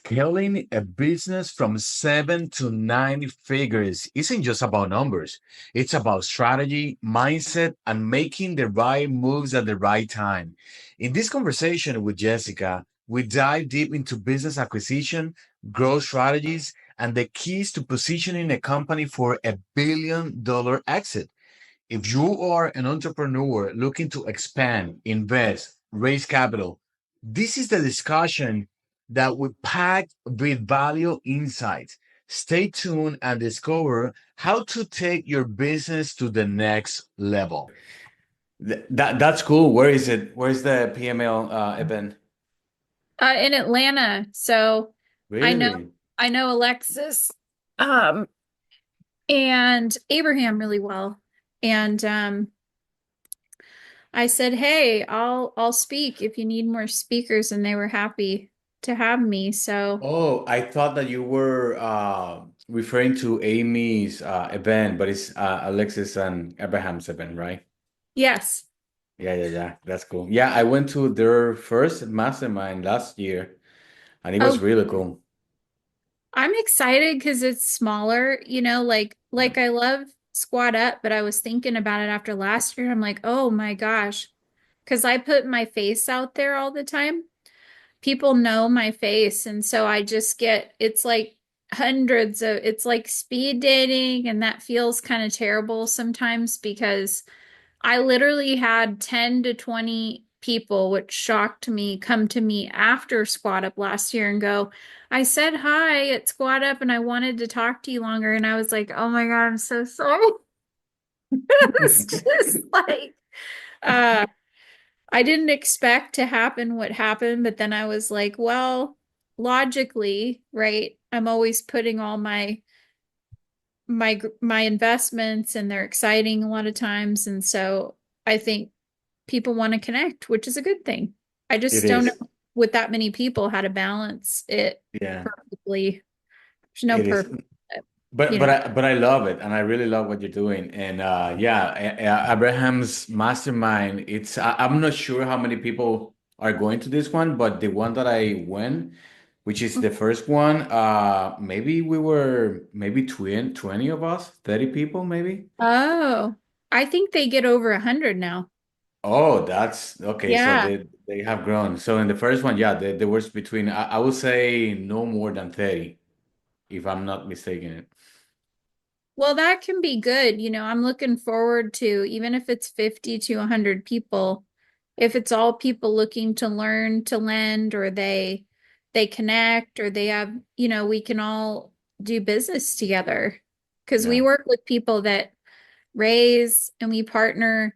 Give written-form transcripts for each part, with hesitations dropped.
Scaling a business from 7 to 9 figures isn't just about numbers. It's about strategy, mindset, and making the right moves at the right time. In this conversation with Jessica, we dive deep into business acquisition, growth strategies, and the keys to positioning a company for a $1 billion exit. If you are an entrepreneur looking to expand, invest, raise capital, this is the discussion that we pack with value insights. Stay tuned and discover how to take your business to the next level. That's cool. Where is it? Where's the PML event? In Atlanta. So I know Really? I know Alexis um and Abraham really well. And I said, "Hey, I'll speak if you need more speakers," and they were happy to have me. So, Oh, I thought that you were referring to Amy's event, but it's Alexis and Abraham's event, right? yes. Yeah. That's cool. Yeah, I went to their first mastermind last year, and it was Oh, really cool. I'm excited because it's smaller, Yeah. like I love Squat Up, but I was thinking about it after last year. I'm like, "Oh my gosh." Because I put my face out there all the time. People know my face, and so I just get it's like it's like speed dating, and that feels kind of terrible sometimes because I literally had 10 to 20 people, which shocked me, come to me after Squat Up last year and go, "I said hi at Squat Up and I wanted to talk to you longer." And I was like, "Oh my God, I'm so sorry." It's just like uh I didn't expect to happen what happened, but then I was like, well, logically, right? I'm always putting all my investments, and they're exciting a lot of times, and so I think people want to connect, which is a good thing. I It just don't is. know with that many people how to balance it Yeah, perfectly. There's no it is. perfect, But you but know. I love it, and I really love what you're doing. And yeah, Abraham's mastermind. I'm not sure how many people are going to this one, but the one that I went, which is the first one, maybe we were maybe 20 of us, 30 people maybe. Oh, I think they get over 100 now. Oh, that's okay. So Yeah. they have grown. So in the first one, yeah, there was between I would say no more than 30, if I'm not mistaken. Well, that can be good. I'm looking forward to, even if it's 50 to 100 people, if it's all people looking to learn to lend, or they connect, or they have, we can all do business together. Because we Yeah. work with people that raise, and we partner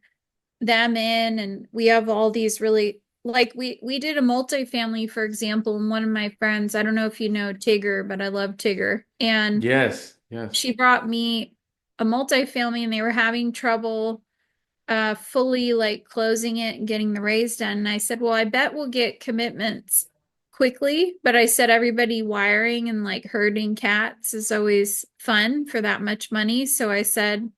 them in, and we have all these really, like, we did a multifamily, for example, and one of my friends, I don't know if you know Tigger, but I love Tigger. And Yes, yes. she brought me a multifamily, and they were having trouble fully like closing it and getting the raise done. And I said, "Well, I bet we'll get commitments quickly." But I said, everybody wiring and like herding cats is always fun for that much money. So I said,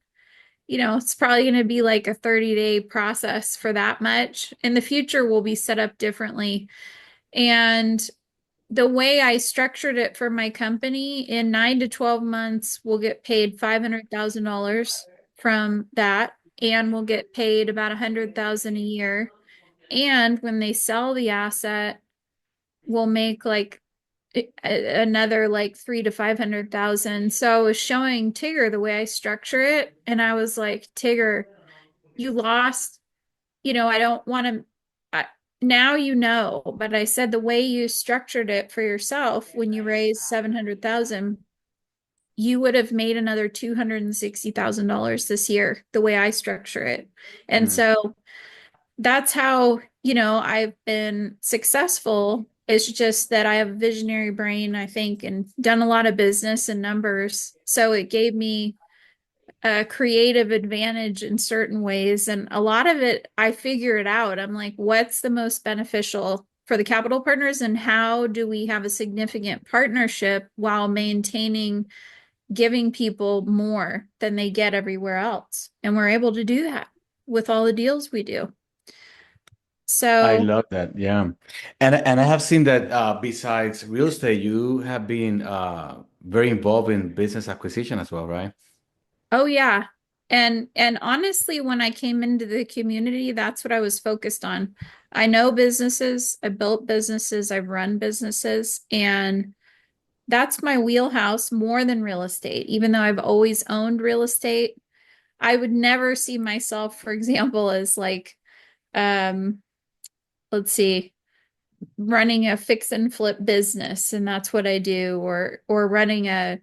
it's probably going to be like a 30-day process for that much. In the future, we'll be set up differently. And the way I structured it for my company, in 9 to 12 months, we'll get paid $500,000 from that, and we'll get paid about 100,000 a year. And when they sell the asset, we'll make like another like 3 to 500,000. So I was showing Tigger the way I structure it, and I was like, "Tigger, you lost, I don't want to, now you know, but I said the way you structured it for yourself when you raised 700,000, you would have made another $260,000 this year, the way I structure it." And Mm. so that's how, I've been successful. It's just that I have a visionary brain, I think, and done a lot of business and numbers. So it gave me a creative advantage in certain ways. And a lot of it, I figure it out. I'm like, what's the most beneficial for the capital partners, and how do we have a significant partnership while maintaining giving people more than they get everywhere else? And we're able to do that with all the deals we do. I So, love that. Yeah. And I have seen that besides real estate, you have been very involved in business acquisition as well, right? oh yeah. And honestly, when I came into the community, that's what I was focused on. I know businesses, I built businesses, I've run businesses, and that's my wheelhouse more than real estate. Even though I've always owned real estate, I would never see myself, for example, as like um let's see, running a fix and flip business and that's what I do, or running a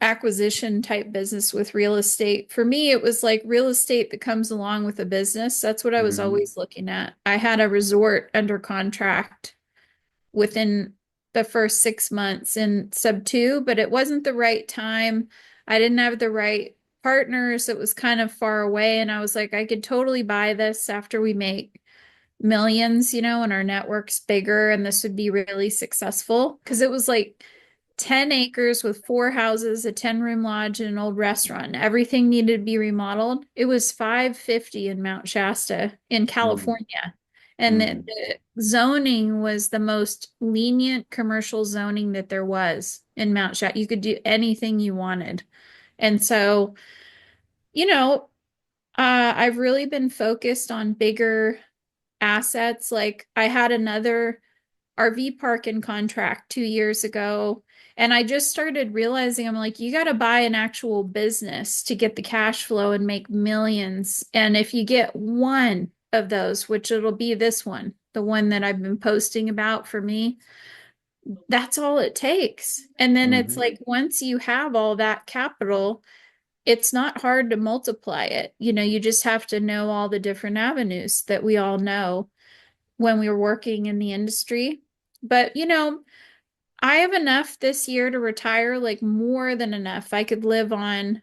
acquisition type business with real estate. For me, it was like real estate that comes along with a business. That's what I was Hmm. always looking at. I had a resort under contract within the first 6 months in sub two, but it wasn't the right time. I didn't have the right partners. It was kind of far away. And I was like, I could totally buy this after we make millions, and our network's bigger, and this would be really successful. Because it was like 10 acres with four houses, a 10-room lodge, and an old restaurant. Everything needed to be remodeled. It was 550 in Mount Shasta in Mm. California. And Mm. the zoning was the most lenient commercial zoning that there was in Mount Shasta. You could do anything you wanted. And so, you know, I've really been focused on bigger assets. Like I had another RV park in contract 2 years ago. And I just started realizing I'm like, you got to buy an actual business to get the cash flow and make millions. And if you get one of those, which it'll be this one, the one that I've been posting about for me, that's all it takes. And then it's Hmm. like once you have all that capital, it's not hard to multiply it. You just have to know all the different avenues that we all know when we were working in the industry. But, I have enough this year to retire, like more than enough. I could live on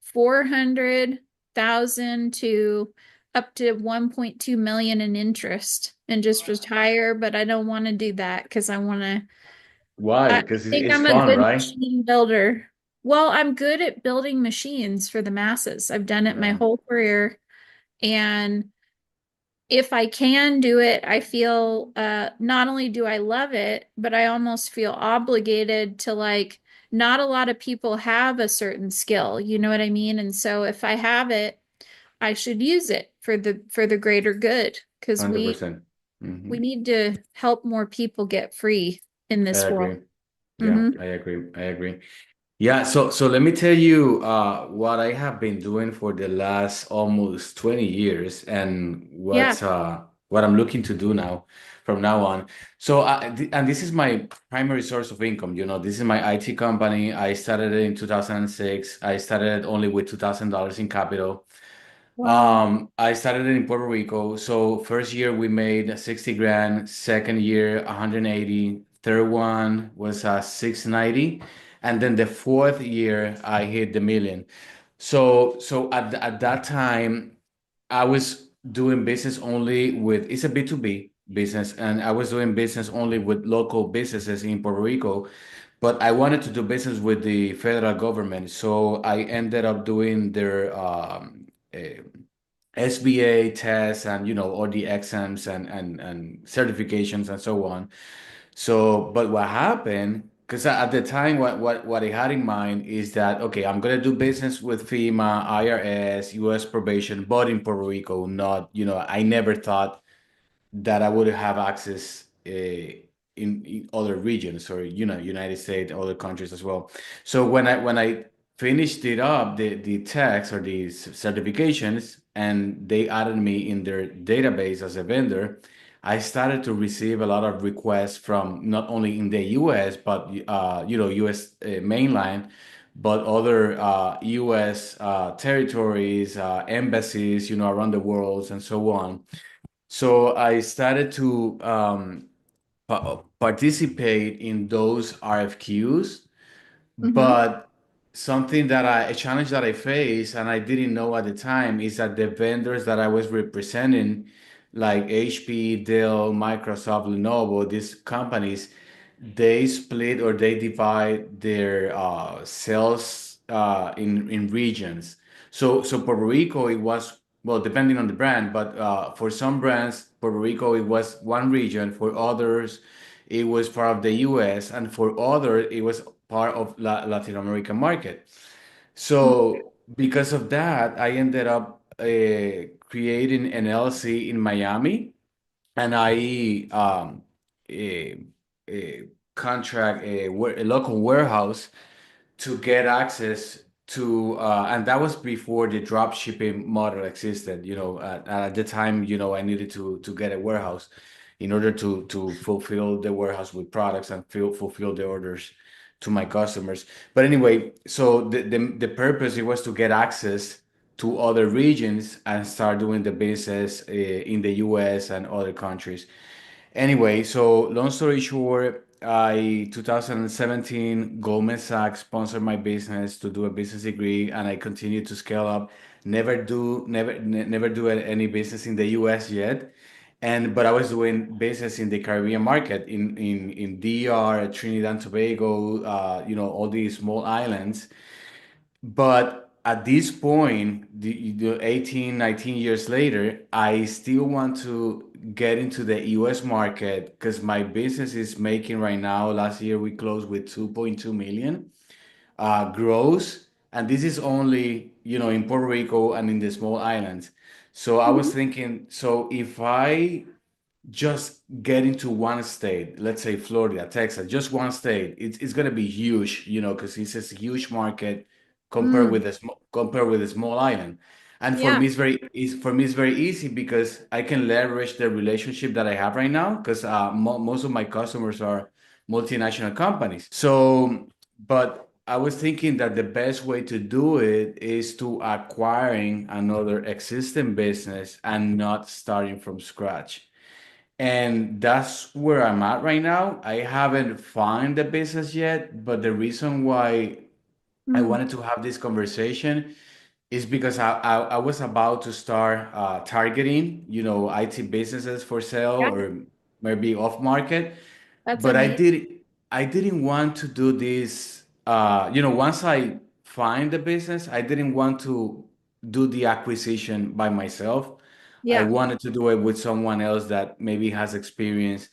400,000 to up to 1.2 million in interest and just retire, but I don't want to do that because Why? I Because think it's I'm a fun, good right? machine builder. Well, I'm good at building machines for the masses. I've done it my Yeah, whole career. And if I can do it, I feel not only do I love it, but I almost feel obligated to like not a lot of people have a certain skill, you know what I mean? And so if I have it, I should use it for the greater good because we 100%. Hmm. we need to help more people get free in I this world. agree. Yeah, Hmm. I agree. I agree. Yeah, so let me tell you what I have been doing for the last almost 20 years and Yeah. what I'm looking to do now from now on. So and this is my primary source of income, this is my IT company. I started it in 2006. I started only with $2,000 in capital. Wow. I started it in Puerto Rico. So first year we made 60 grand, second year 180, third one was 690, and then the fourth year I hit the million. So at that time I was doing business only with it's a B2B business, and I was doing business only with local businesses in Puerto Rico, but I wanted to do business with the federal government. So I ended up doing their SBA tests and all the exams and certifications and so on. So, but what happened? Because at the time, what I had in mind is that okay, I'm gonna do business with FEMA, IRS, U.S. probation, but in Puerto Rico, not I never thought that I would have access in other regions or United States, other countries as well. So when I finished it up, the tax or the certifications, and they added me in their database as a vendor, I started to receive a lot of requests from not only in the U.S. but U.S. Mainland, but other U.S. Territories, embassies, around the world, and so on. So I started to participate in those RFQs, Hmm. but a challenge that I faced and I didn't know at the time is that the vendors that I was representing, like HP, Dell, Microsoft, Lenovo, these companies, they split or they divide their sales in regions. So Puerto Rico, it was well, depending on the brand, but for some brands, Puerto Rico, it was one region. For others, it was part of the US. And for others, it was part of Latin American market. So because of that, I ended up creating an LLC in Miami, and I eh, contract a local warehouse to get access to, and that was before the drop shipping model existed. At the time, I needed to get a warehouse in order to fulfill the warehouse with products and fulfill the orders to my customers. But anyway, so the purpose, it was to get access to other regions and start doing the business in the US and other countries. Anyway, so long story short, I 2017 Goldman Sachs sponsored my business to do a business degree, and I continued to scale up. Never do any business in the U.S. yet, but I was doing business in the Caribbean market in DR, Trinidad and Tobago, all these small islands. But at this point, the 18, 19 years later, I still want to get into the US market because my business is making right now. Last year, we closed with 2.2 million gross. And this is only, in Puerto Rico and in the small islands. So I was Mhm. thinking, so if I just get into one state, let's say Florida, Texas, just one state, it's going to be huge, because it's a huge market Mm, compared with a small island. And for yeah. me, it's very easy because I can leverage the relationship that I have right now because most of my customers are multinational companies. So, but I was thinking that the best way to do it is to acquiring another existing business and not starting from scratch. And that's where I'm at right now. I haven't found the business yet, but the reason why I Mm, wanted to have this conversation is because I was about to start targeting, IT businesses for sale yeah, or maybe off market. that's But amazing. I didn't want to do this. Once I find the business, I didn't want to do the acquisition by myself. I Yeah. wanted to do it with someone else that maybe has experience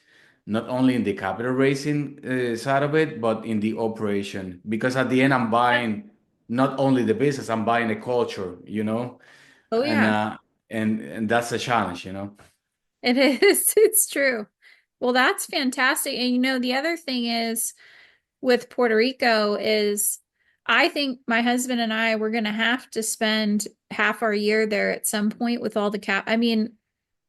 not only in the capital raising side of it, but in the operation. Because at the end, I'm buying not only the business, I'm buying a culture, Oh, and yeah. and that's a challenge. It is. It's true. Well, that's fantastic. And the other thing is with Puerto Rico is I think my husband and I we're going to have to spend half our year there at some point with all the cap. I mean,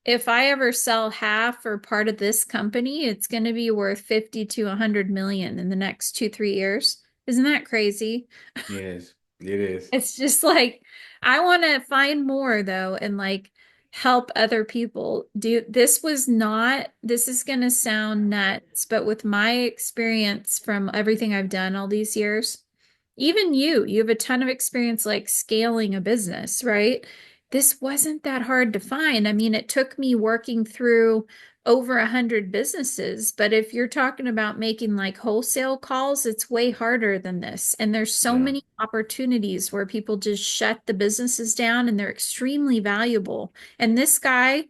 if I ever sell half or part of this company, it's going to be worth 50 to 100 million in the next 2, 3 years. Isn't that crazy? It is. It is. It's just like I want to find more though and like help other people do this is going to sound nuts, but with my experience from everything I've done all these years, even you have a ton of experience like scaling a business, right? This wasn't that hard to find. I mean, it took me working through over 100 businesses, but if you're talking about making like wholesale calls, it's way harder than this. And there's so Yeah. many opportunities where people just shut the businesses down and they're extremely valuable. And this guy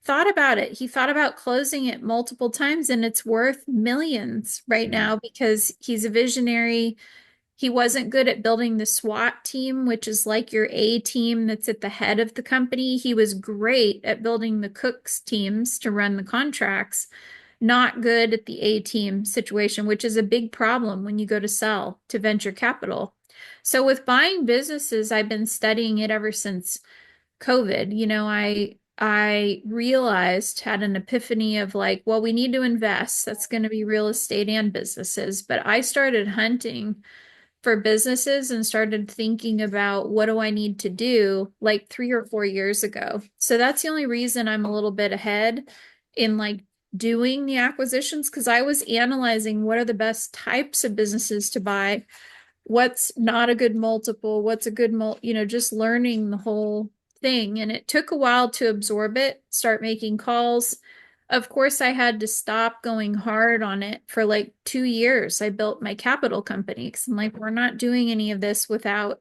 thought about it. He thought about closing it multiple times and it's worth millions right Mm. now because he's a visionary. He wasn't good at building the SWAT team, which is like your A team that's at the head of the company. He was great at building the cooks teams to run the contracts, not good at the A team situation, which is a big problem when you go to sell to venture capital. So with buying businesses, I've been studying it ever since COVID. I realized, had an epiphany of like, well, we need to invest. That's going to be real estate and businesses. But I started hunting for businesses and started thinking about what do I need to do like 3 or 4 years ago. So that's the only reason I'm a little bit ahead in like doing the acquisitions because I was analyzing what are the best types of businesses to buy, what's not a good multiple, what's a good just learning the whole thing. And it took a while to absorb it, start making calls. Of course, I had to stop going hard on it for like 2 years. I built my capital company because I'm like, we're not doing any of this without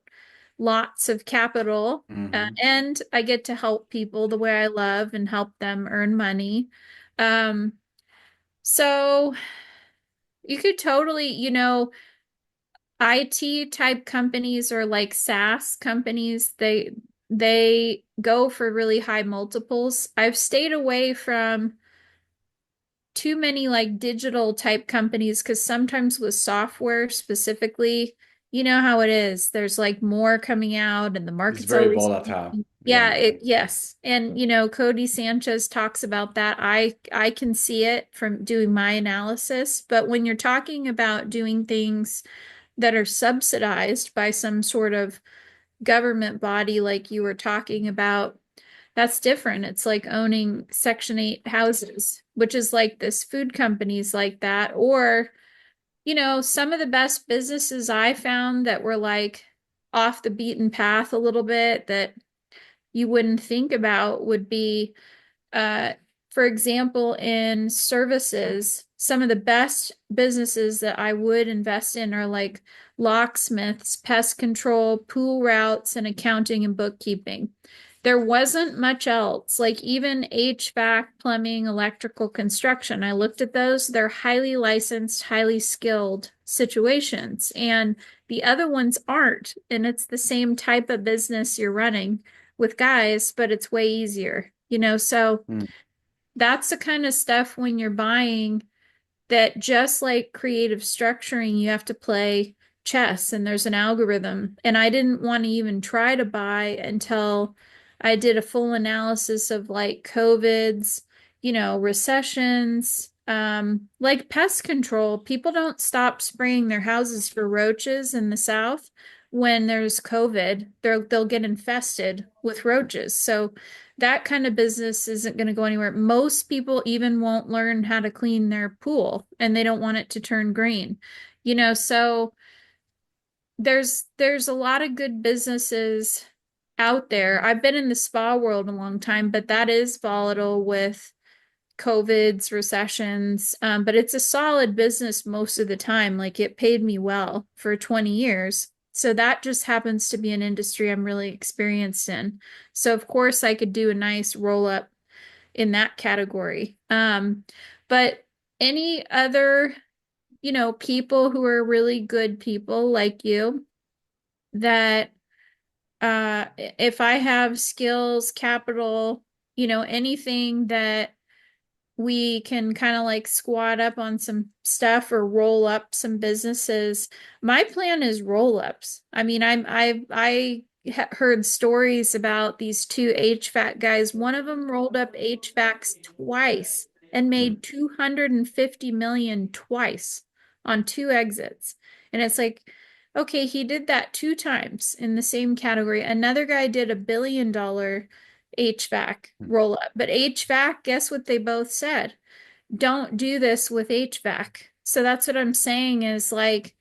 lots of capital, Hmm. and I get to help people the way I love and help them earn money. Um, so you could totally, IT type companies or like SaaS companies, they go for really high multiples. I've stayed away from too many like digital type companies because sometimes with software specifically, you know how it is. There's like more coming out and the It's market's very always volatile. yeah, Yeah. yes. And Cody Sanchez talks about that. I can see it from doing my analysis, but when you're talking about doing things that are subsidized by some sort of government body like you were talking about, that's different. It's like owning Section 8 houses, which is like this food companies like that. Or, some of the best businesses I found that were like off the beaten path a little bit that you wouldn't think about would be uh, for example, in services, some of the best businesses that I would invest in are like locksmiths, pest control, pool routes, and accounting and bookkeeping. There wasn't much else, like even HVAC, plumbing, electrical construction. I looked at those. They're highly licensed, highly skilled situations, and the other ones aren't. And it's the same type of business you're running with guys, but it's way easier, so Mm. that's the kind of stuff when you're buying that just like creative structuring, you have to play chess and there's an algorithm. And I didn't want to even try to buy until I did a full analysis of like COVIDs, recessions, like pest control. People don't stop spraying their houses for roaches in the South when there's COVID. They'll get infested with roaches. So that kind of business isn't going to go anywhere. Most people even won't learn how to clean their pool and they don't want it to turn green. So there's a lot of good businesses out there. I've been in the spa world a long time, but that is volatile with COVIDs, recessions. But it's a solid business most of the time. Like it paid me well for 20 years. So that just happens to be an industry I'm really experienced in. So of course I could do a nice roll up in that category. But any other, people who are really good people like you that if I have skills, capital, anything that we can kind of like squat up on some stuff or roll up some businesses. My plan is roll ups. I mean, I heard stories about these two HVAC guys. One of them rolled up HVACs twice and Mm. made 250 million twice on two exits. And it's like, okay, he did that two times in the same category. Another guy did $1 billion HVAC Mm. roll up. But HVAC, guess what they both said? Don't do this with HVAC. So that's what I'm saying is like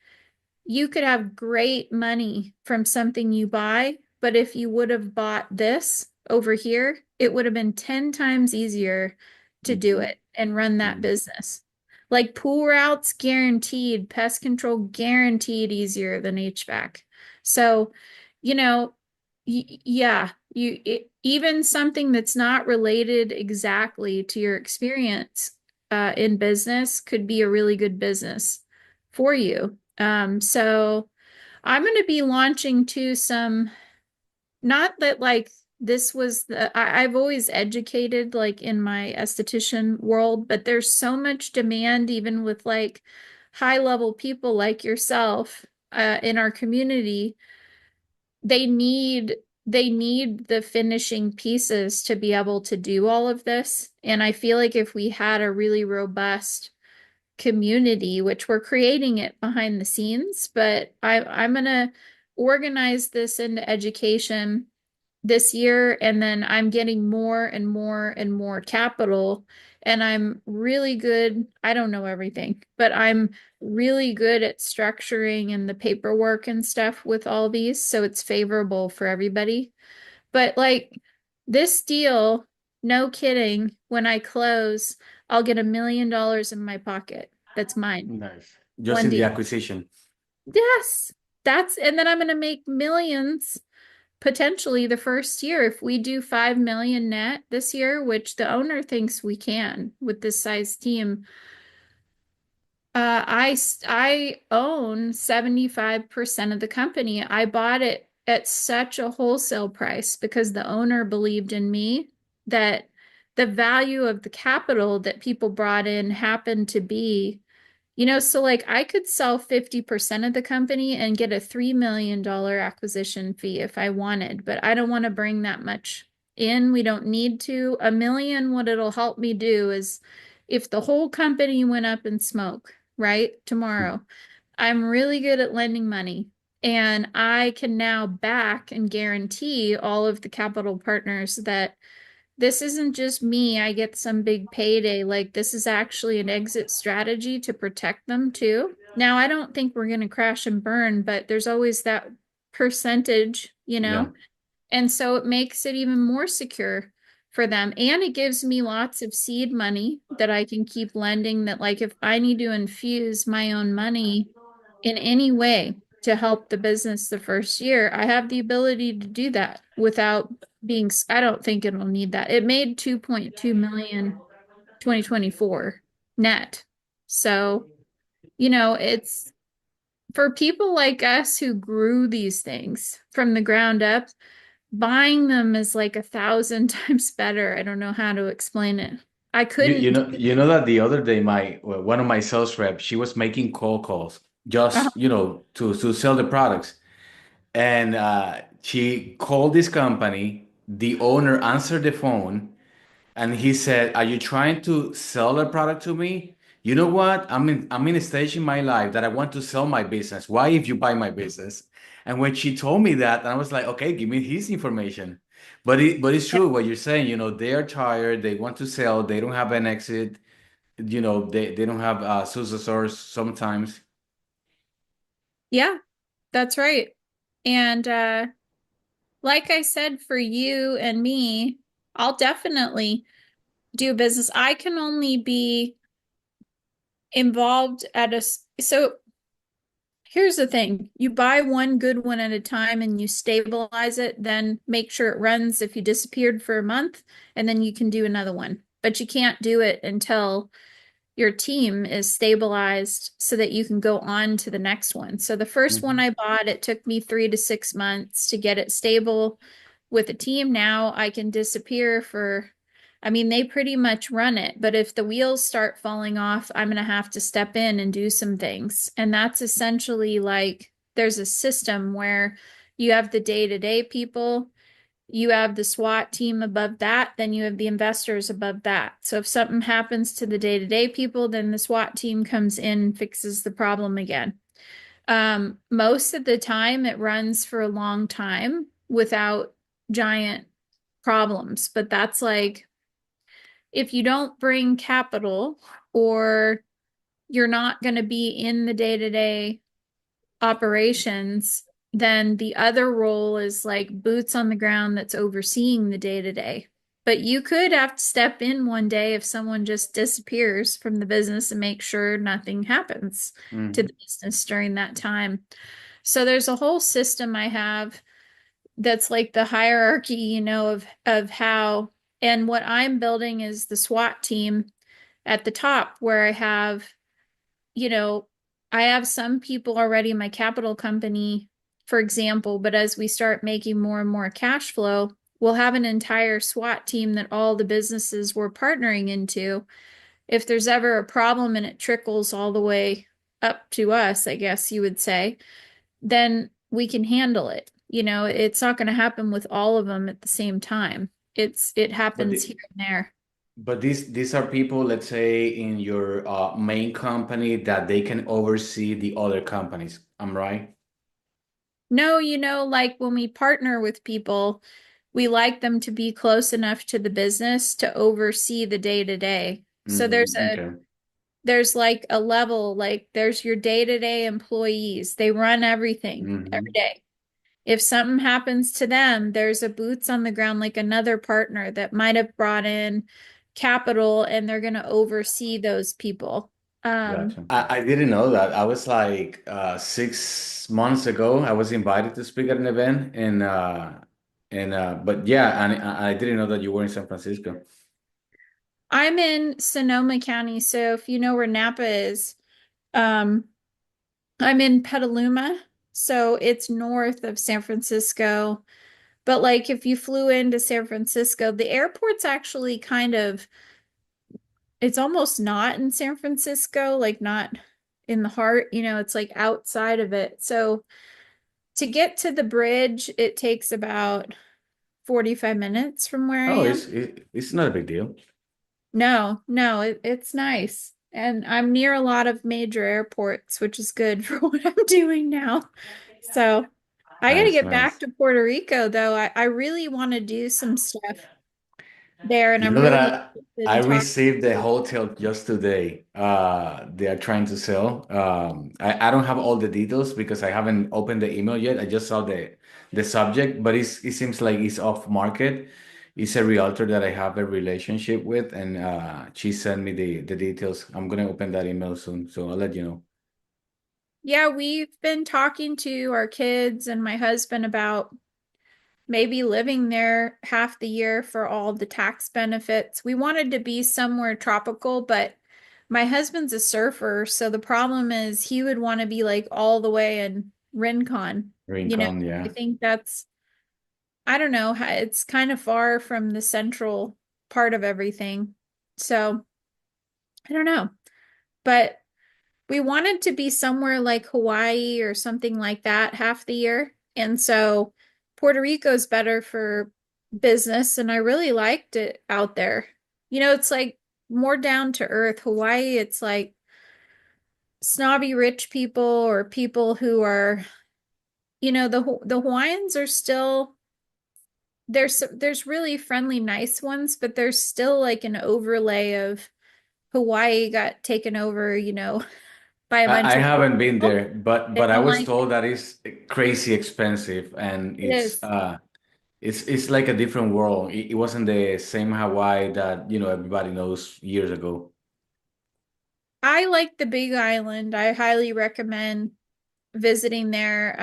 you could have great money from something you buy, but if you would have bought this over here, it would have been 10 times easier to do Mhm. it and run that Mm. business. Like pool routes guaranteed, pest control guaranteed easier than HVAC. So, you know, yeah, even something that's not related exactly to your experience in business could be a really good business for you. So I'm going to be launching to some, not that like this was I've always educated like in my esthetician world, but there's so much demand even with like high level people like yourself in our community. They need they need the finishing pieces to be able to do all of this. And I feel like if we had a really robust community, which we're creating it behind the scenes, but I'm gonna organize this into education this year, and then I'm getting more and more and more capital. And I'm really good. I don't know everything, but I'm really good at structuring and the paperwork and stuff with all these, so it's favorable for everybody. But like this deal, no kidding, when I close, I'll get $1 million in my pocket. That's mine. Nice. Just One in the deal. acquisition. Yes. And then I'm going to make millions. potentially the first year, if we do 5 million net this year, which the owner thinks we can with this size team, I own 75% of the company. I bought it at such a wholesale price because the owner believed in me that the value of the capital that people brought in happened to be, so like I could sell 50% of the company and get a $3 million acquisition fee if I wanted, but I don't want to bring that much in. We don't need to. A million, what it'll help me do is if the whole company went up in smoke, right, tomorrow, I'm really good at lending money. And I can now back and guarantee all of the capital partners that this isn't just me, I get some big payday. Like, this is actually an exit strategy to protect them too. Now, I don't think we're going to crash and burn, but there's always that percentage, Yeah. And so it makes it even more secure for them. And it gives me lots of seed money that I can keep lending that, like, if I need to infuse my own money in any way to help the business the first year, I have the ability to do that without I don't think it'll need that. It made 2.2 million 2024 net. So, it's for people like us who grew these things from the ground up, buying them is like 1,000 times better. I don't know how to explain it. I couldn't do You know that the other day, one of my sales reps, she was making cold calls uh, just, to sell the products. And she called this company. The owner answered the phone, and he said, "Are you trying to sell a product to me? You know what? I'm in a stage in my life that I want to sell my business. Why if you buy my business?" And when she told me that, I was like, "Okay, give me his information." But it's true what you're saying. They are tired. They want to sell. They don't have an exit. They don't have successors sometimes. yeah, that's right. And like I said, for you and me, I'll definitely do business. I can only be involved so here's the thing. You buy one good one at a time and you stabilize it, then make sure it runs if you disappeared for a month, and then you can do another one. But you can't do it until your team is stabilized so that you can go on to the next one. So the first one Mhm. I bought, it took me 3 to 6 months to get it stable with a team. Now I can disappear I mean, they pretty much run it, but if the wheels start falling off, I'm going to have to step in and do some things. And that's essentially like there's a system where you have the day-to-day people, you have the SWAT team above that, then you have the investors above that. So if something happens to the day-to-day people, then the SWAT team comes in and fixes the problem again. Most of the time, it runs for a long time without giant problems, but that's like if you don't bring capital or you're not going to be in the day-to-day operations, then the other role is like boots on the ground that's overseeing the day to day. But you could have to step in one day if someone just disappears from the business and make sure nothing happens to Mhm. the business during that time. So there's a whole system I have that's like the hierarchy, of how and what I'm building is the SWAT team at the top where you know, I have some people already in my capital company, for example, but as we start making more and more cash flow, we'll have an entire SWAT team that all the businesses we're partnering into. If there's ever a problem and it trickles all the way up to us, I guess you would say, then we can handle it. It's not going to happen with all of them at the same time. It But happens the, here and there. But these are people, let's say, in your main company that they can oversee the other companies. I'm right. No, like when we partner with people, we like them to be close enough to the business to oversee the day to day. So Okay. there's like a level, like there's your day to day employees. They run everything every Hmm. day. If something happens to them, there's a boots on the ground, like another partner that might have brought in capital and they're going to oversee those people. Um, Gotcha. I didn't know that. I was like 6 months ago, I was invited to speak at an event And but yeah, and I didn't know that you were in San Francisco. I'm in Sonoma County, so if you know where Napa is, um, I'm in Petaluma, so it's north of San Francisco. But like if you flew into San Francisco, the airport's actually kind of, it's almost not in San Francisco, like not in the heart, it's like outside of it. So to get to the bridge, it takes about 45 minutes from where I Oh, am. it's not a big deal. No, no, it's nice. And I'm near a lot of major airports, which is good for what I'm doing now. So I got to Nice, get back nice. to Puerto Rico, though. I really want to do some stuff there, and You I'm know that really interested I in talking. received the hotel just today. They are trying to sell. I don't have all the details because I haven't opened the email yet. I just saw the subject, but it seems like it's off market. It's a realtor that I have a relationship with, and she sent me the details. I'm gonna open that email soon, so I'll let you know. Yeah, we've been talking to our kids and my husband about maybe living there half the year for all the tax benefits. We wanted to be somewhere tropical, but my husband's a surfer, so the problem is he would want to be like all the way in Rincon. You know, Rincon, I yeah. think that's, I don't know, it's kind of far from the central part of everything. So I don't know. But we wanted to be somewhere like Hawaii or something like that half the year. And so Puerto Rico's better for business, and I really liked it out there. It's like more down to earth. Hawaii, it's like snobby rich people or people who are, the Hawaiians are still there's really friendly, nice ones, but there's still like an overlay of Hawaii got taken over, by a bunch I of white haven't been people. there, but I And was like told that it's crazy expensive and it is. it's like a different world. It wasn't the same Hawaii that, everybody knows years ago. I like the Big Island. I highly recommend visiting there.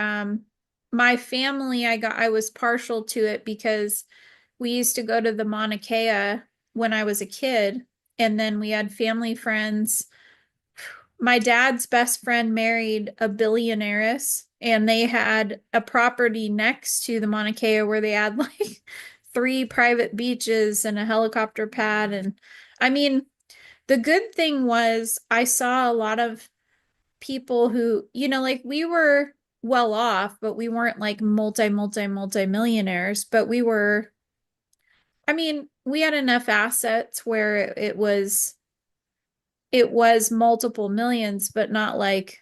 My family, I was partial to it because we used to go to the Mauna Kea when I was a kid, and then we had family friends. My dad's best friend married a billionaireess, and they had a property next to the Mauna Kea where they had like three private beaches and a helicopter pad. And I mean, the good thing was I saw a lot of people who, like we were well off, but we weren't like multi millionaires, but I mean, we had enough assets where it was multiple millions, but not like,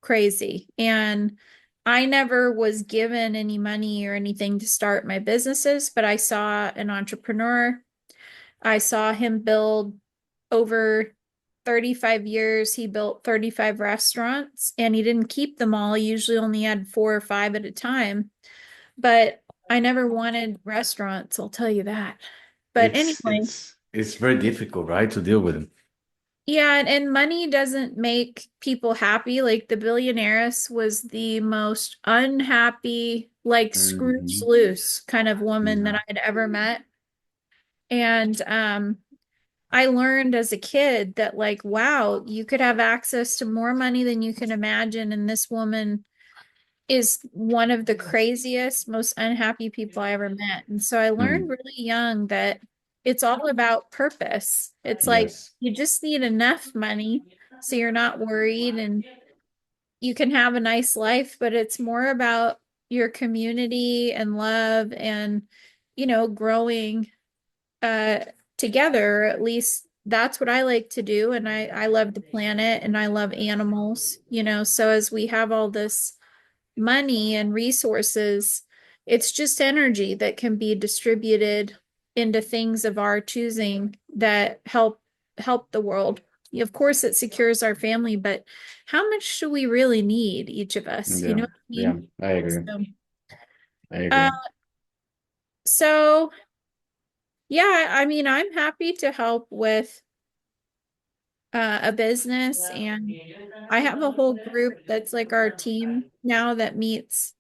crazy. And I never was given any money or anything to start my businesses, but I saw an entrepreneur. I saw him build over 35 years. He built 35 restaurants and he didn't keep them all. He usually only had four or five at a time. But I never wanted restaurants, I'll tell you that. But It's anyway, it's it's very difficult, right, to deal with them. yeah, and money doesn't make people happy. Like the billionaires was the most unhappy, like Scrooge Hmm. loose kind of woman that Yeah. I had ever met. And I learned as a kid that like, wow, you could have access to more money than you can imagine. And this woman is one of the craziest, most unhappy people I ever met. And so I learned Mm. really young that it's all about purpose. It's like Yes. you just need enough money so you're not worried and you can have a nice life, but it's more about your community and love and, growing uh together. At least that's what I like to do. And I love the planet and I love animals, so as we have all this money and resources, it's just energy that can be distributed into things of our choosing that help the world. Of course, it secures our family, but how much do we really need, each of us? You know Yeah. what I Yeah. mean? I agree. So, I uh, agree. so yeah, I mean, I'm happy to help with a business, and I have a whole group that's like our team now that meets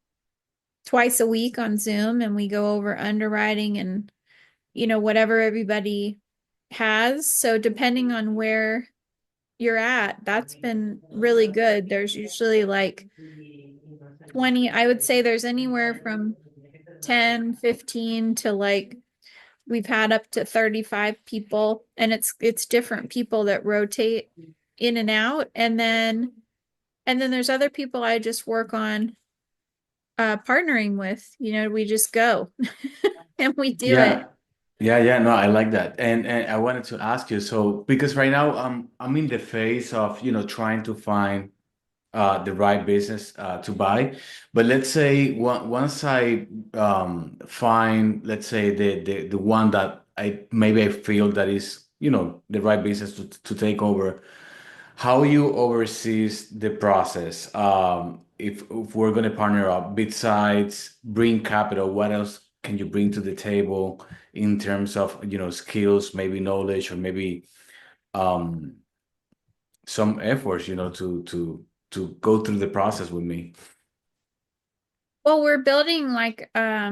twice a week on Zoom, and we go over underwriting and, whatever everybody has. So depending on where you're at, that's been really good. There's usually like 20, I would say there's anywhere from 10, 15 to like we've had up to 35 people, and it's different people that rotate in and out. And then there's other people I just work on partnering with. We just go and we do it. Yeah, yeah. No, I like that. And I wanted to ask you, so because right now I'm in the phase of, trying to find the right business to buy. But let's say once I find, let's say the one that I feel that is, the right business to take over, how you oversees the process? If we're going to partner up, besides bring capital, what else can you bring to the table in terms of, skills, maybe knowledge, or maybe um, some efforts, to go through the process with me? Well, we're building like a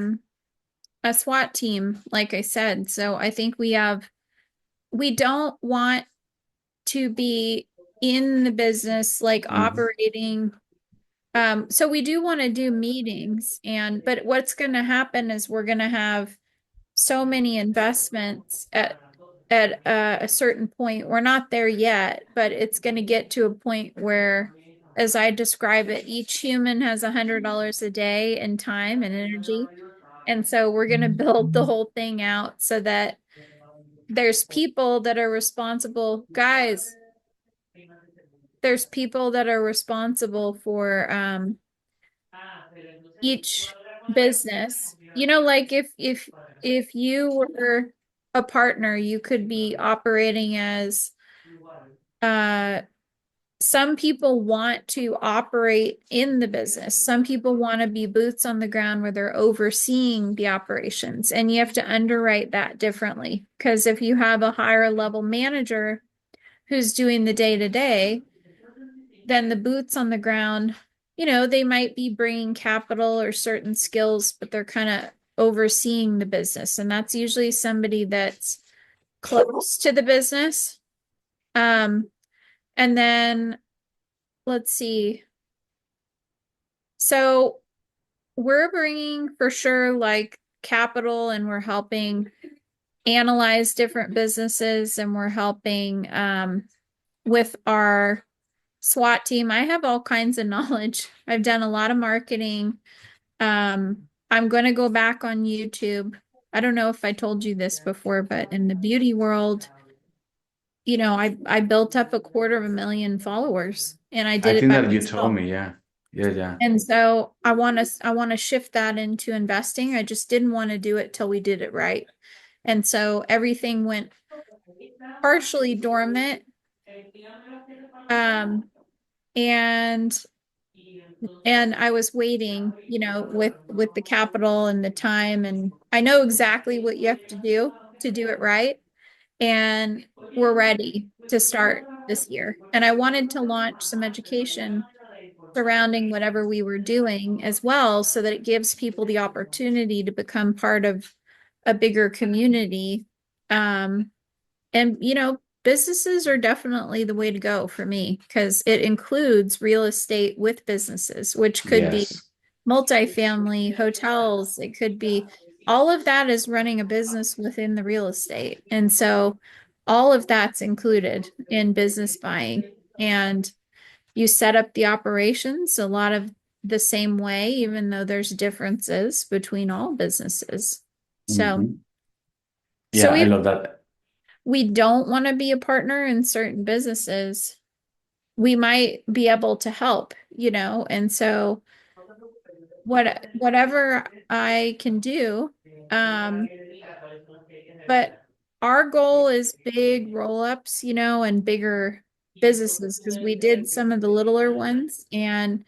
SWAT team, like I said. So I think we don't want to be in the business like Mhm. operating. So we do want to do meetings, but what's going to happen is we're going to have so many investments at a certain point. We're not there yet, but it's going to get to a point where, as I describe it, each human has $100 a day in time and energy. And so we're going to build the whole thing out so that there's people that are responsible, guys, there's people that are responsible for each business. Like if you were a partner, you could be operating as uh some people want to operate in the business. Some people want to be boots on the ground where they're overseeing the operations. And you have to underwrite that differently. Because if you have a higher level manager who's doing the day to day, then the boots on the ground, they might be bringing capital or certain skills, but they're kind of overseeing the business. And that's usually somebody that's close to the business. Um, and then let's see. So we're bringing for sure like capital, and we're helping analyze different businesses, and we're helping with our SWAT team. I have all kinds of knowledge. I've done a lot of marketing. I'm going to go back on YouTube. I don't know if I told you this before, but in the beauty world, I built up 250,000 followers, and I I did it think by that you told myself. me, yeah. Yeah, yeah. And so I want to shift that into investing. I just didn't want to do it till we did it right. And so everything went partially dormant. Um, and and I was waiting, with the capital and the time, and I know exactly what you have to do it right. And we're ready to start this year. And I wanted to launch some education surrounding whatever we were doing as well, so that it gives people the opportunity to become part of a bigger community. Um, and businesses are definitely the way to go for me, because it includes real estate with businesses, which could be Yes. multifamily, hotels. It could be all of that is running a business within the real estate. And so all of that's included in business buying. And you set up the operations a lot of the same way, even though there's differences between all businesses. So, Hmm. so Yeah, I we love that. we don't want to be a partner in certain businesses. We might be able to help, and so whatever I can do. Um, but our goal is big roll-ups, and bigger businesses, because we did some of the littler ones, and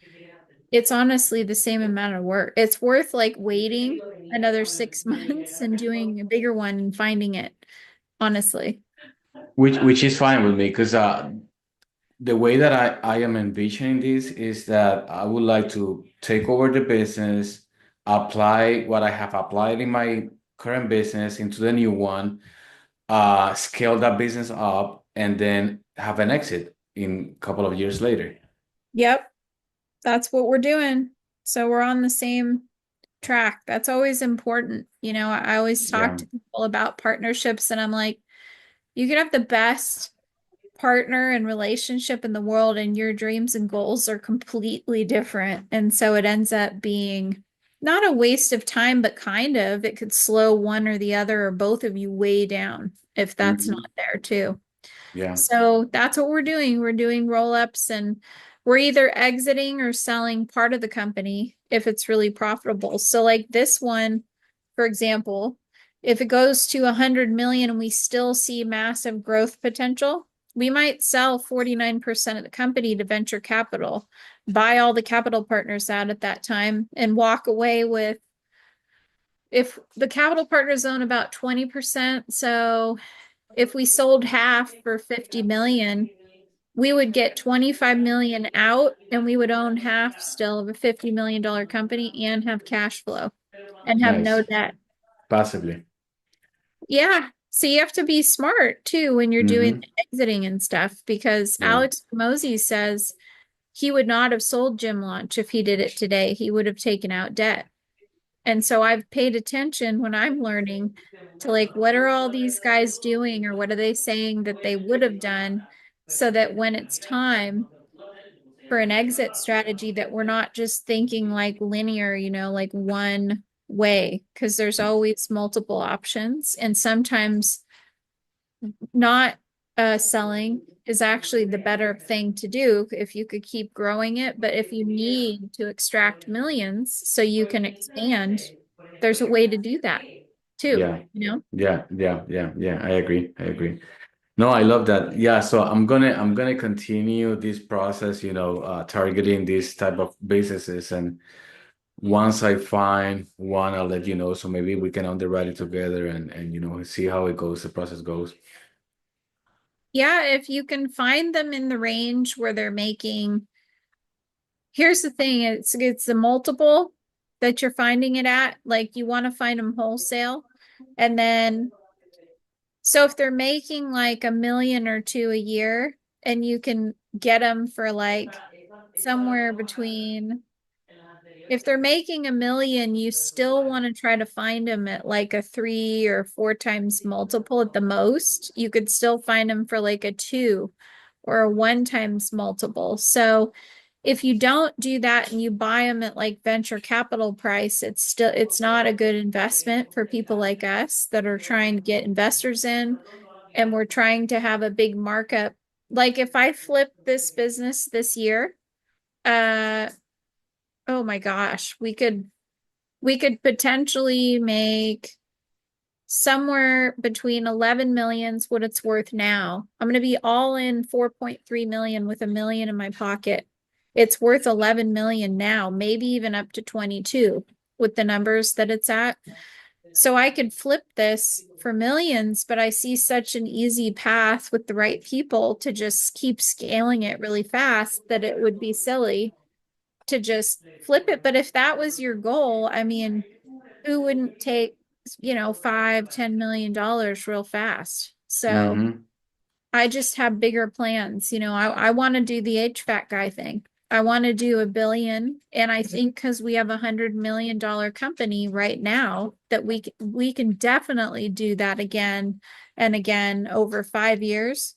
it's honestly the same amount of work. It's worth like waiting another 6 months and doing a bigger one and finding it, honestly. Which is fine with me because the way that I am envisioning this is that I would like to take over the business, apply what I have applied in my current business into the new one, scale that business up, and then have an exit in a couple of years later. Yep, that's what we're doing. So we're on the same track. That's always important. I always talk Yeah. to people about partnerships, and I'm like, you could have the best partner and relationship in the world, and your dreams and goals are completely different. And so it ends up being not a waste of time, but kind of, it could slow one or the other or both of you way down if that's not Hmm. there too. Yeah. So that's what we're doing. We're doing roll-ups, and we're either exiting or selling part of the company if it's really profitable. So like this one, for example, if it goes to 100 million and we still see massive growth potential, we might sell 49% of the company to venture capital, buy all the capital partners out at that time, and walk away with, if the capital partners own about 20%, so if we sold half for 50 million, we would get 25 million out and we would own half still of a $50 million company and have cash flow and have no Nice. debt. Passively. Yeah. So you have to be smart too when you're doing Hmm. the exiting and stuff, because Yeah. Alex Mosey says he would not have sold Gym Launch if he did it today. He would have taken out debt. And so I've paid attention when I'm learning to like, what are all these guys doing, or what are they saying that they would have done, so that when it's time for an exit strategy, that we're not just thinking like linear, like one way, because there's always multiple options. And sometimes not selling is actually the better thing to do if you could keep growing it. But if you need to extract millions so you can expand, there's a way to do that too, Yeah. you know? Yeah. Yeah. Yeah. Yeah. I agree. I agree. No, I love that. Yeah, so I'm gonna continue this process, targeting these type of businesses, and once I find one, I'll let you know. So maybe we can underwrite it together and see how it goes, the process goes. Yeah, if you can find them in the range where they're making, here's the thing, it's the multiple that you're finding it at. Like you want to find them wholesale. And then so if they're making like 1 million or two a year, and you can get them for like somewhere between, if they're making 1 million, you still want to try to find them at like a 3 or 4 times multiple at the most. You could still find them for like a 2 or a 1 times multiple. So if you don't do that and you buy them at like venture capital price, it's not a good investment for people like us that are trying to get investors in, and we're trying to have a big markup. Like if I flip this business this year, uh oh my gosh, we could potentially make somewhere between 11 million's what it's worth now. I'm going to be all in 4.3 million with 1 million in my pocket. It's worth 11 million now, maybe even up to 22 with the numbers that it's at. So I could flip this for millions, but I see such an easy path with the right people to just keep scaling it really fast that it would be silly to just flip it. But if that was your goal, I mean, who wouldn't take, 5, $10 million real fast? So Hmm. I just have bigger plans. I want to do the HVAC guy thing. I want to do 1 billion. And I think because we have $100 million company right now, that we can definitely do that again and again over 5 years,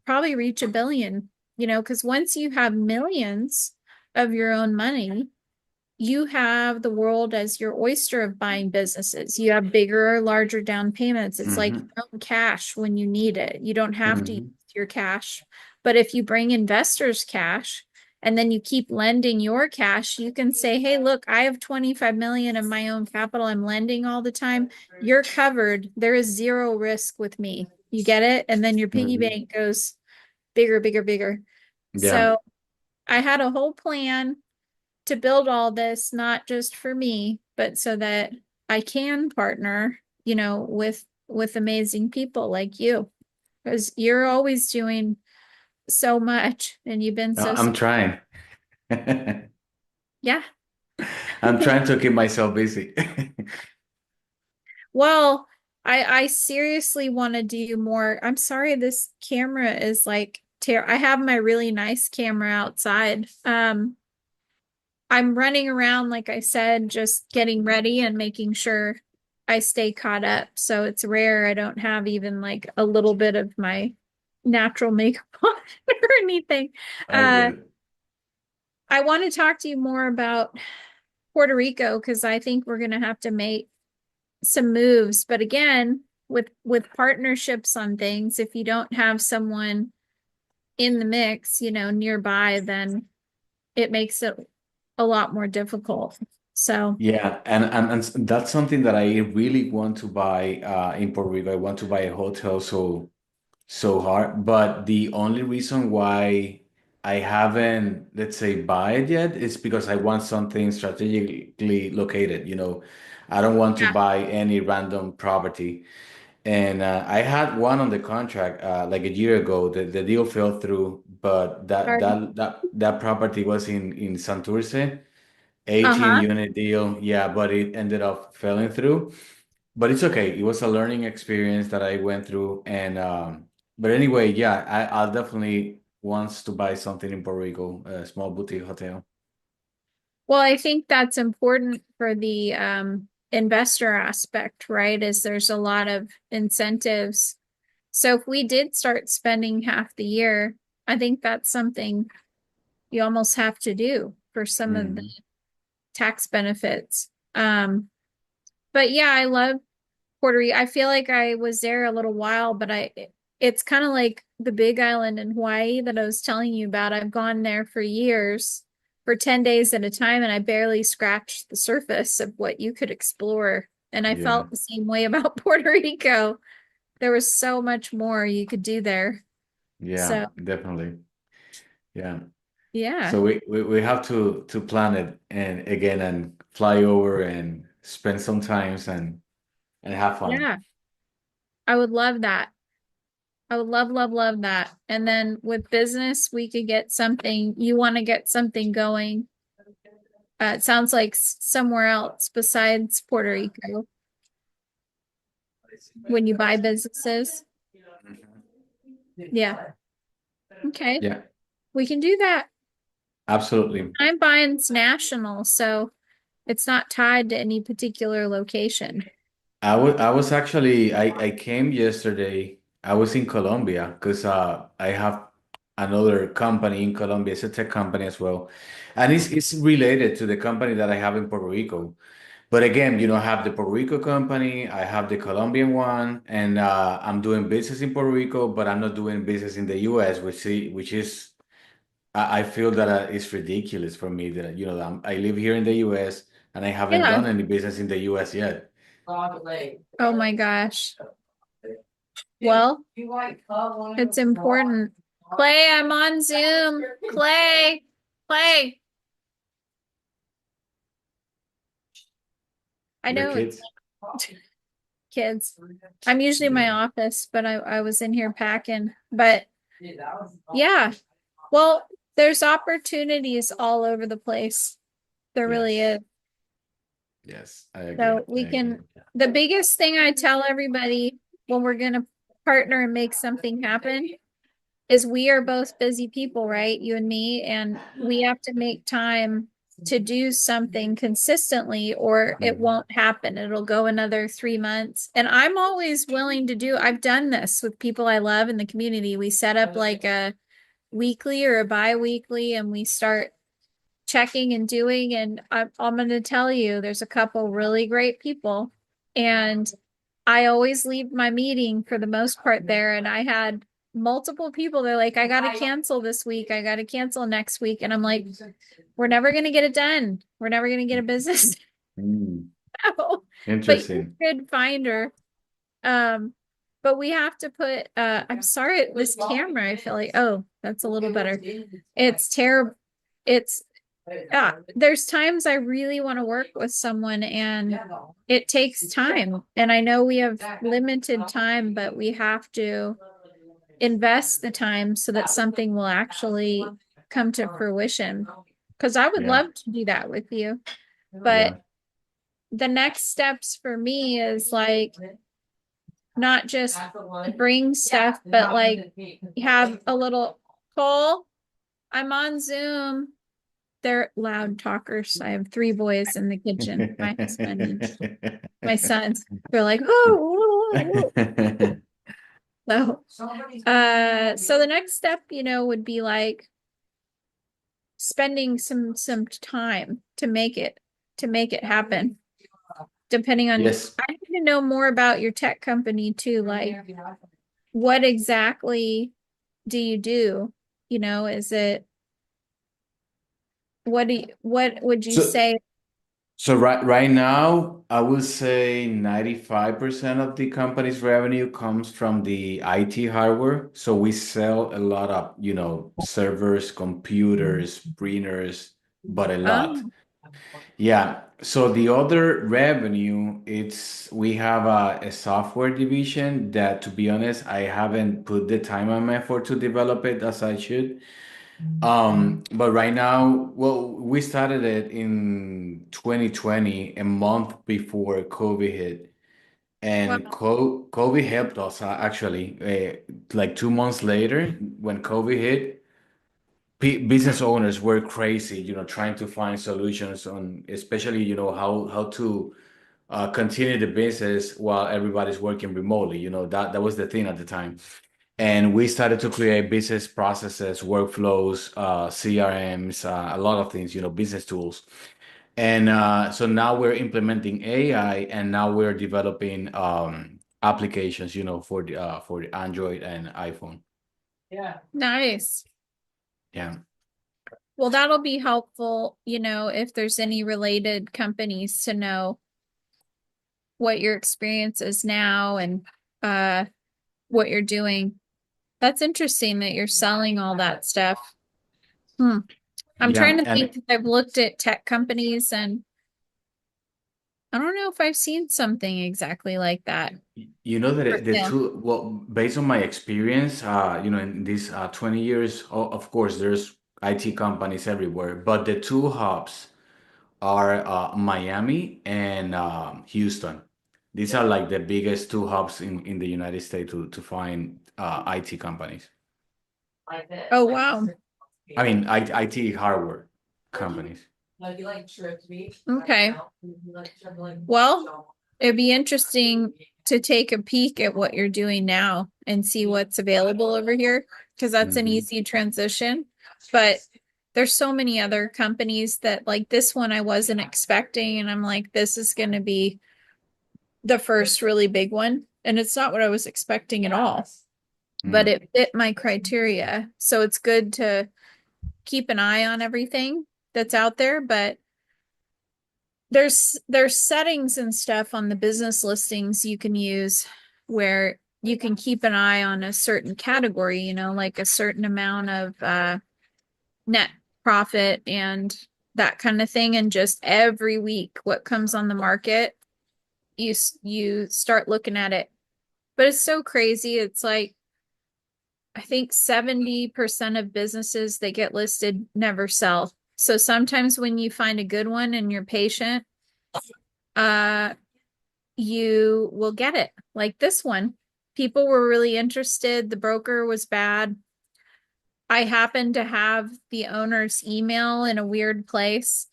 probably reach 1 billion, because once you have millions of your own money, you have the world as your oyster of buying businesses. You have bigger or larger down payments. It's like Hmm. your own cash when you need it. You don't have to use Hmm. your cash. But if you bring investors cash and then you keep lending your cash, you can say, hey, look, I have 25 million of my own capital. I'm lending all the time. You're covered. There is zero risk with me. You get it? And then your piggy Hmm. bank goes bigger, bigger, bigger. Yeah. So I had a whole plan to build all this, not just for me, but so that I can partner, with amazing people like you, because you're always doing so much and you've been so, I'm trying. yeah. I'm trying to keep myself busy. Well, I seriously want to do more. I'm sorry this camera is like tear. I have my really nice camera outside. I'm running around, like I said, just getting ready and making sure I stay caught up. So it's rare I don't have even like a little bit of my natural makeup on or anything. Oh, Uh, good. I want to talk to you more about Puerto Rico because I think we're going to have to make some moves. But again, with partnerships on things, if you don't have someone in the mix, nearby, then it makes it a lot more difficult. So, Yeah, and that's something that I really want to buy in Puerto Rico. I want to buy a hotel so hard, but the only reason why I haven't, let's say, buy it yet is because I want something strategically located. I don't want to yeah. buy any random property. And I had one on the contract like a year ago. The deal fell through, but Sorry. that property was in Santurce, 18 Uh-huh. unit deal. Yeah, but it ended up falling through. But it's okay. It was a learning experience that I went through. And but anyway, yeah, I'll definitely wants to buy something in Puerto Rico, a small boutique hotel. Well, I think that's important for the investor aspect, right? Is there's a lot of incentives. So if we did start spending half the year, I think that's something you almost have to do for some of the Mhm. tax benefits. But yeah, I love Puerto Rico. I feel like I was there a little while, but it's kind of like the big island in Hawaii that I was telling you about. I've gone there for years, for 10 days at a time, and I barely scratched the surface of what you could explore. And I Yeah, felt the same way about Puerto Rico. There was so much more you could do there. yeah, So, definitely. Yeah. yeah. So we have to plan it and again and fly over and spend some times and have fun. Yeah. I would love that. I would love, love, love that. And then with business, we could get something, you want to get something going. It sounds like somewhere else besides Puerto Rico when you buy businesses. Mhm. Yeah. Okay. Yeah, We can do that. absolutely. I'm buying national, so it's not tied to any particular location. I was actually I came yesterday. I was in Colombia because I have another company in Colombia. It's a tech company as well, and it's related to the company that I have in Puerto Rico. But again, I have the Puerto Rico company, I have the Colombian one, and I'm doing business in Puerto Rico, but I'm not doing business in the U.S., which is I feel that it's ridiculous for me that I live here in the U.S. and I haven't Yeah. done any business in the U.S. yet. Oh my gosh. Well, it's important. Clay, I'm on Zoom. Clay, Clay. I Your know it's kids? kids. I'm usually in my Yeah. office, but I was in here packing. But yeah, well, there's opportunities all over the place. There really Yes. is. Yes, I agree. So I we agree. can, the biggest thing I tell everybody when we're going to partner and make something happen is we are both busy people, right? You and me, and we have to make time to do something consistently or it Mhm. won't happen. It'll go another 3 months. And I'm always willing to I've done this with people I love in the community. We set up like a weekly or a bi-weekly and we start checking and doing. And I'm going to tell you, there's a couple really great people. And I always leave my meeting for the most part there. And I had multiple people. They're like, I got to cancel this week. I got to cancel next week. And I'm like, we're never going to get it done. We're never going to get a business. Mm. out. But you're Interesting. a good finder. Um, but we have to put, I'm sorry, this camera, I feel like, oh, that's a little better. It's terrible. It's there's times I really want to work with someone and it takes time. And I know we have limited time, but we have to invest the time so that something will actually come to fruition. Because I would Yeah. love to do that with you. But Yeah. the next steps for me is like not just bring stuff, but like have a little call. I'm on Zoom. They're loud talkers. I have three boys in the kitchen, my husband and my sons. They're like, oh, so the next step, would be like spending some time to make it happen. Depending on, Yes. I need to know more about your tech company too. Like, what exactly do you do? Is it what would you So say? so right now, I would say 95% of the company's revenue comes from the IT hardware. So we sell a lot of, servers, computers, printers, but a lot. Um, Yeah. So the other revenue, it's we have a software division that, to be honest, I haven't put the time and effort to develop it as I should. But right now, well, we started it in 2020, a month before COVID hit, and well, COVID helped us actually. Like 2 months later, when COVID hit, business owners were crazy, trying to find solutions on, especially, how to continue the business while everybody's working remotely. That was the thing at the time. And we started to create business processes, workflows, CRMs, a lot of things, business tools. And so now we're implementing AI, and now we're developing applications, for the Android and iPhone. nice. Yeah. Well, that'll be helpful, if there's any related companies to know what your experience is now and uh what you're doing. That's interesting that you're selling all that stuff. Hmm. I'm trying Yeah. to think And if I've looked at tech companies and I don't know if I've seen something exactly like that you know that for the sale. two, well, based on my experience, in these 20 years, of course, there's IT companies everywhere, but the two hubs are Miami and Houston. These are like the biggest two hubs in the United States to find IT companies. Oh, wow. I mean, IT hardware companies. Okay. Well, it'd be interesting to take a peek at what you're doing now and see what's available over here because that's an Hmm. easy transition. But there's so many other companies that like this one I wasn't expecting, and I'm like, this is going to be the first really big one. And it's not what I was expecting at all, but Mm. it fit my criteria. So it's good to keep an eye on everything that's out there, but there's settings and stuff on the business listings you can use where you can keep an eye on a certain category, like a certain amount of net profit and that kind of thing. And just every week, what comes on the market, you start looking at it. But it's so crazy. It's like I think 70% of businesses that get listed never sell. So sometimes when you find a good one and you're patient, uh, you will get it. Like this one, people were really interested. The broker was bad. I happened to have the owner's email in a weird place,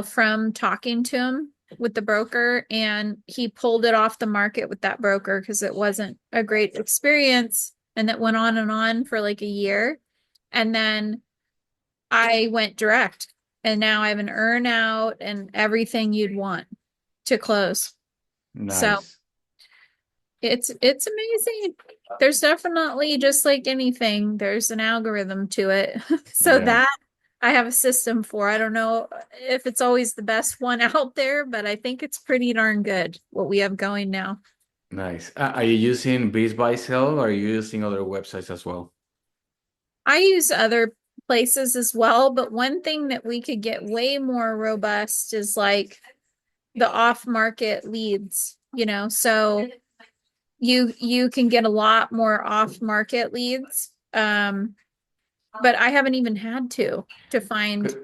from talking to him with the broker, and he pulled it off the market with that broker because it wasn't a great experience. And that went on and on for like a year. And then I went direct, and now I have an earn out and everything you'd want to close. So Nice. it's amazing. There's definitely, just like anything, there's an algorithm to it. So Yeah. that I have a system for. I don't know if it's always the best one out there, but I think it's pretty darn good what we have going now. Nice. Are you using Biz by Sell, or are you using other websites as well? I use other places as well, but one thing that we could get way more robust is like the off-market leads, so you can get a lot more off-market leads. But I haven't even had to find Because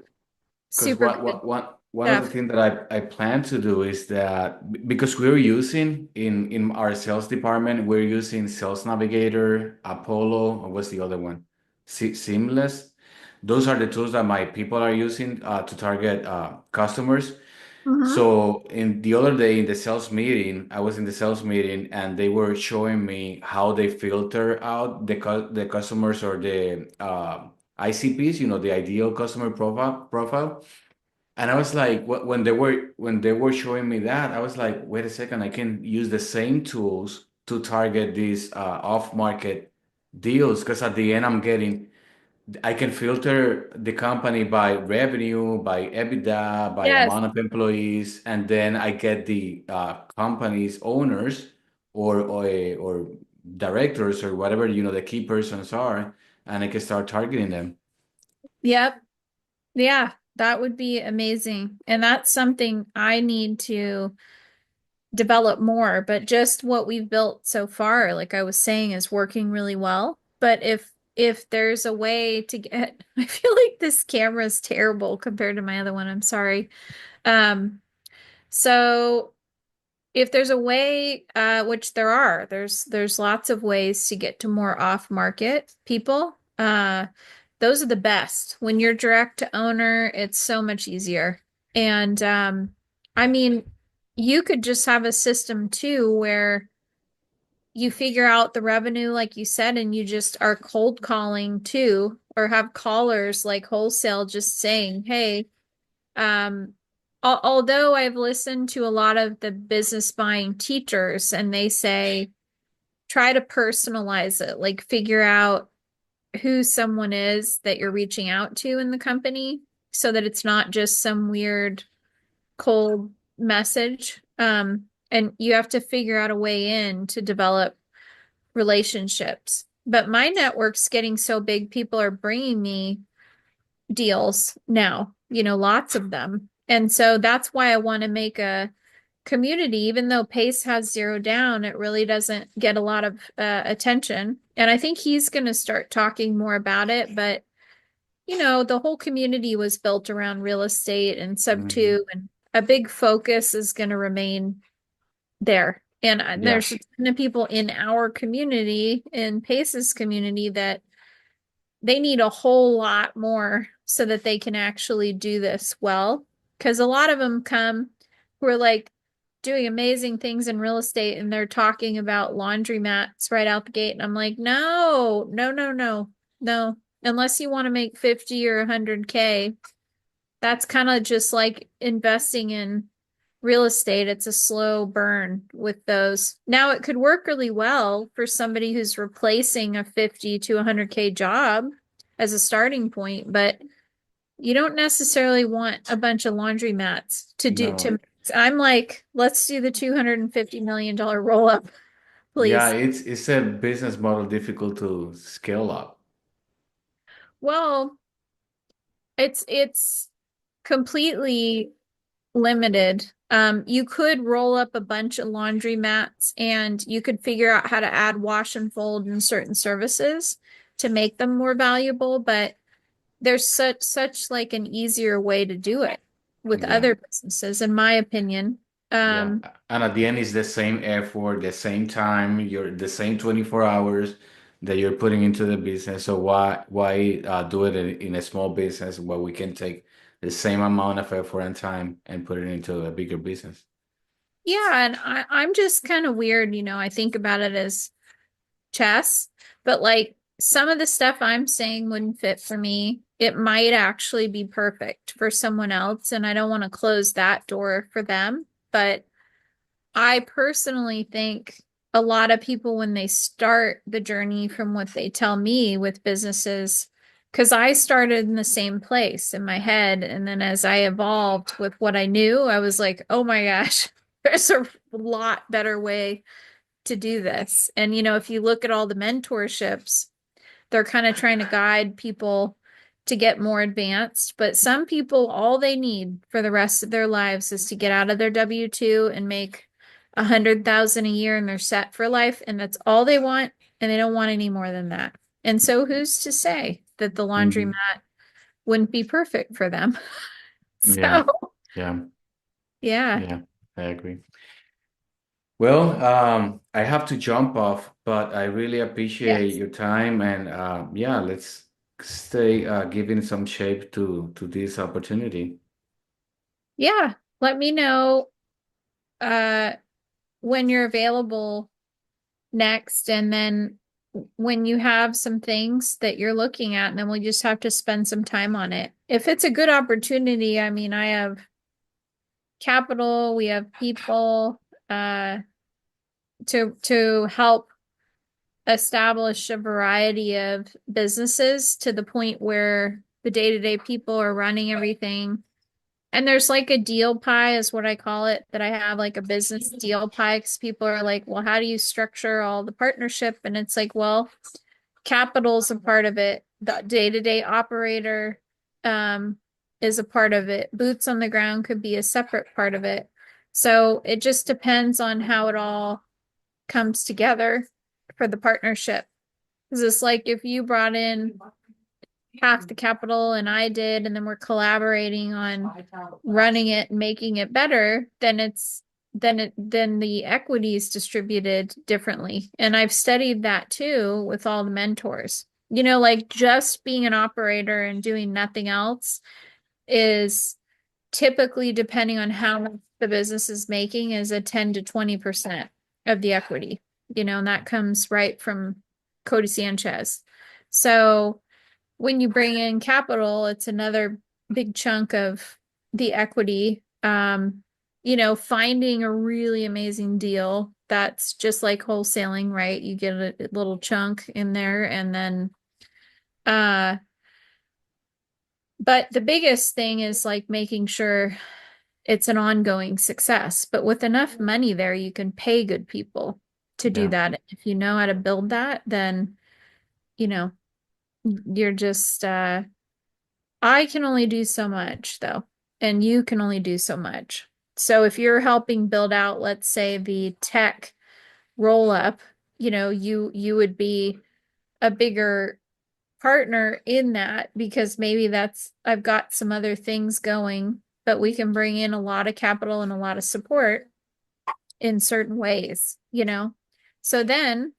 super good. one of the stuff. things that I plan to do is that because we're using in our sales department, we're using Sales Navigator, Apollo, or what's the other one? Seamless. Those are the tools that my people are using to target customers. Hmm. So in the other day in the sales meeting, I was in the sales meeting and they were showing me how they filter out the customers or the ICPs, the ideal customer profile. And I was like, when they were showing me that, I was like, wait a second, I can use the same tools to target these off-market deals because at the end I can filter the company by revenue, by EBITDA, by Yes. amount of employees, and then I get the company's owners or directors or whatever the key persons are, and I can start targeting them. Yep. Yeah, that would be amazing. And that's something I need to develop more, but just what we've built so far, like I was saying, is working really well. But if there's a way to get, I feel like this camera is terrible compared to my other one. I'm sorry. Um, so if there's a way, which there are, there's lots of ways to get to more off-market people. Those are the best. When you're direct to owner, it's so much easier. And I mean, you could just have a system too where you figure out the revenue, like you said, and you just are cold calling too, or have callers like wholesale just saying, hey, although I've listened to a lot of the business buying teachers and they say, try to personalize it, like figure out who someone is that you're reaching out to in the company so that it's not just some weird cold message. And you have to figure out a way in to develop relationships. But my network's getting so big, people are bringing me deals now, lots of them. And so that's why I want to make a community, even though Pace has zero down, it really doesn't get a lot of attention. And I think he's going to start talking more about it. But, the whole community was built around real estate and sub Mhm. two, and a big focus is going to remain there. And Yeah. there's a ton of people in our community, in Pace's community, that they need a whole lot more so that they can actually do this well. Because a lot of them come who are like doing amazing things in real estate and they're talking about laundromats right out the gate. And I'm like, no, no, no, no, no. Unless you want to make 50 or 100K, that's kind of just like investing in real estate. It's a slow burn with those. Now it could work really well for somebody who's replacing a 50 to 100K job as a starting point, but you don't necessarily want a bunch of laundromats to do No. to I'm like, let's do the $250 million roll up, Yeah, please. it's a business model difficult to scale up. Well, it's completely limited. You could roll up a bunch of laundry mats and you could figure out how to add wash and fold in certain services to make them more valuable, but there's such like an easier way to do it with Yeah. other businesses, in my opinion. Yeah. Um, And at the end, it's the same effort, the same time, you're the same 24 hours that you're putting into the business. So why do it in a small business where we can take the same amount of effort and time and put it into a bigger business? yeah, and I'm just kind of weird, I think about it as chess, but like some of the stuff I'm saying wouldn't fit for me. It might actually be perfect for someone else, and I don't want to close that door for them. But I personally think a lot of people, when they start the journey from what they tell me with businesses, because I started in the same place in my head, and then as I evolved with what I knew, I was like, oh my gosh, there's a lot better way to do this. And, if you look at all the mentorships, they're kind of trying to guide people to get more advanced. But some people, all they need for the rest of their lives is to get out of their W-2 and make 100,000 a year and they're set for life. And that's all they want. And they don't want any more than that. And so who's to say that the Hmm. laundromat wouldn't be perfect for them? So, Yeah. Yeah, Yeah. yeah, I agree. Well, I have to jump off, but I really appreciate Yes. your time and yeah, let's stay giving some shape to this opportunity. Yeah. Let me know uh when you're available next, and then when you have some things that you're looking at, and then we'll just have to spend some time on it. If it's a good opportunity, I mean, I have capital, we have people uh to help establish a variety of businesses to the point where the day-to-day people are running everything. And there's like a deal pie, is what I call it, that I have like a business deal pie, because people are like, well, how do you structure all the partnership? And it's like, well, capital's a part of it. The day-to-day operator is a part of it. Boots on the ground could be a separate part of it. So it just depends on how it all comes together for the partnership. Because it's like if you brought in half the capital and I did, and then we're collaborating on running it and making it better, then the equity is distributed differently. And I've studied that too with all the mentors. You know, like just being an operator and doing nothing else is typically, depending on how much the business is making, is a 10 to 20% of the equity, and that comes right from Cody Sanchez. So when you bring in capital, it's another big chunk of the equity. Finding a really amazing deal that's just like wholesaling, right? You get a little chunk in there, and then uh but the biggest thing is like making sure it's an ongoing success. But with enough money there, you can pay good people to do Yeah, that. If you know how to build that, then, you know, you're just I can only do so much though, and you can only do so much. So if you're helping build out, let's say, the tech roll up, you would be a bigger partner in that, because maybe that's I've got some other things going, but we can bring in a lot of capital and a lot of support in certain ways. So then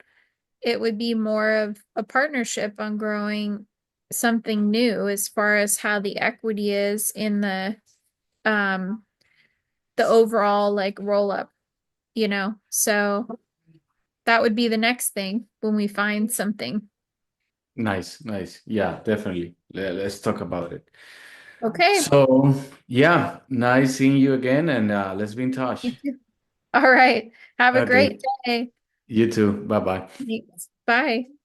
it would be more of a partnership on growing something new, as far as how the equity is in um the overall like roll up. So that would be the next thing when we find something. nice, nice. Yeah, definitely. Let's talk about it. Okay. So, yeah, nice seeing you again, and let's be in You touch. too. All right. Have a Okay, great day. you too. Bye bye. Thanks. Bye.